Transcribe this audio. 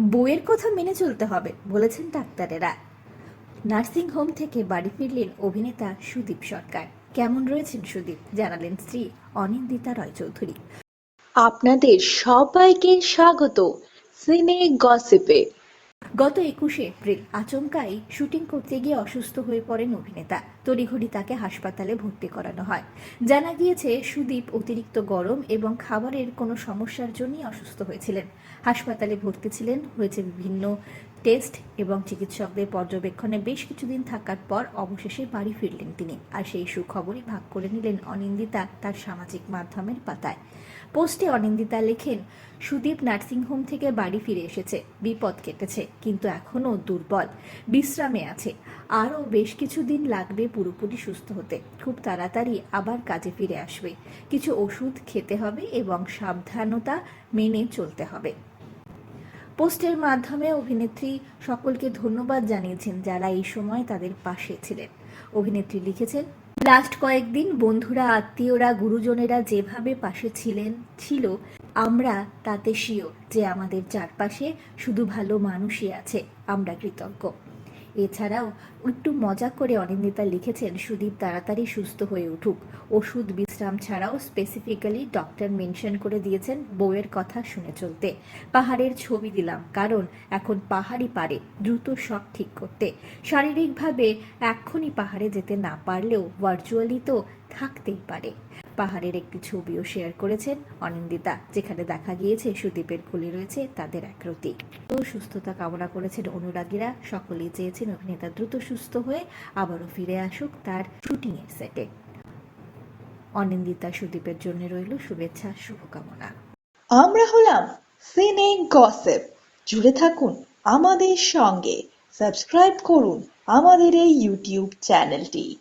বইয়ের কথা মেনে চলতে হবে বলেছেন ডাক্তারেরা। নার্সিং হোম থেকে বাড়ি ফিরলেন অভিনেতা সুদীপ সরকার। কেমন রয়েছেন সুদীপ, জানালেন স্ত্রী অনিন্দিতা রয় চৌধুরী। আপনাদের সবাইকে স্বাগত সিনে গসিপে। গত 21শে এপ্রিল আচমকাই শুটিং করতে গিয়ে অসুস্থ হয়ে পড়েন অভিনেতা। তড়িঘড়ি তাকে হাসপাতালে ভর্তি করানো হয়। জানা গিয়েছে সুদীপ অতিরিক্ত গরম এবং খাবারের কোনো সমস্যার জন্যই অসুস্থ হয়েছিলেন। হাসপাতালে ভর্তি ছিলেন, হয়েছে বিভিন্ন টেস্ট এবং চিকিৎসকদের পর্যবেক্ষণে বেশ কিছুদিন থাকার পর অবশেষে বাড়ি ফিরলেন তিনি। আর সেই সুখবরই ভাগ করে নিলেন অনিন্দিতা তার সামাজিক মাধ্যমের পাতায়। পোস্টে অনিন্দিতা লেখেন, সুদীপ নার্সিংহোম থেকে বাড়ি ফিরে এসেছে, বিপদ কেটেছে, কিন্তু এখনও দুর্বল, বিশ্রামে আছে। আরও বেশ কিছুদিন লাগবে পুরোপুরি সুস্থ হতে। খুব তাড়াতাড়ি আবার কাজে ফিরে আসবে। কিছু ওষুধ খেতে হবে এবং সাবধানতা মেনে চলতে হবে। পোস্টের মাধ্যমে অভিনেত্রী সকলকে ধন্যবাদ জানিয়েছেন যারা এই সময় তাদের পাশে ছিলেন। অভিনেত্রী লিখেছেন, লাস্ট কয়েকদিন বন্ধুরা, আত্মীয়রা, গুরুজনেরা যেভাবে পাশে ছিল আমরা তাতে শিওর যে আমাদের চারপাশে শুধু ভালো মানুষই আছে। আমরা কৃতজ্ঞ। এছাড়াও একটু মজা করে অনিন্দিতা লিখেছেন, সুদীপ তাড়াতাড়ি সুস্থ হয়ে উঠুক। ওষুধ, বিশ্রাম ছাড়াও স্পেসিফিক্যালি ডক্টর মেনশন করে দিয়েছেন বউয়ের কথা শুনে চলতে। পাহাড়ের ছবি দিলাম কারণ এখন পাহাড়ই পারে দ্রুত সব ঠিক করতে। শারীরিকভাবে এক্ষুনি পাহাড়ে যেতে না পারলেও ভার্চুয়ালি তো থাকতেই পারে। পাহাড়ের একটি ছবিও শেয়ার করেছেন অনিন্দিতা, যেখানে দেখা গিয়েছে সুদীপের কোলে রয়েছে তাদের একরতি। তো সুস্থতা কামনা করেছেন অনুরাগীরা। সকলেই চেয়েছেন অভিনেতা দ্রুত সুস্থ হয়ে আবারও ফিরে আসুক তার শুটিংয়ের সেটে। অনিন্দিতা সুদীপের জন্য রইল শুভেচ্ছা, শুভকামনা। আমরা হলাম সিনে গসিপ। জুড়ে থাকুন আমাদের সঙ্গে, সাবস্ক্রাইব করুন আমাদের এই ইউটিউব চ্যানেলটি।